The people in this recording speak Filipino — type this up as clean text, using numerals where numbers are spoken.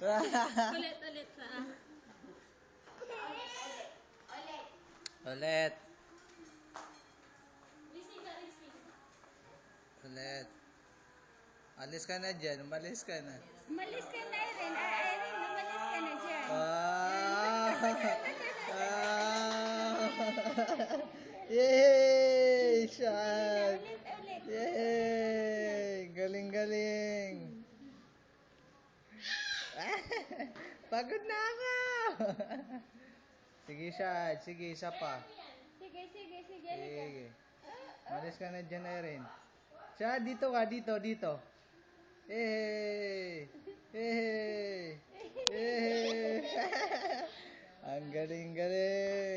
Ulit sa Ulit. Rising ka, rising. Ulit. Alis ka na dyan. Umalis ka na. Umalis ka na, Irene. Irene, umalis ka na dyan. Yay! Shot! Ulit. Yay! Galing-galing! Pagod na ako! Sige, shot. Sige, isa pa. Sige. Sige. Malis ka na dyan, Erin. Siya, dito ka. Dito. Hey! Hey! Hey! Ang galing-galing!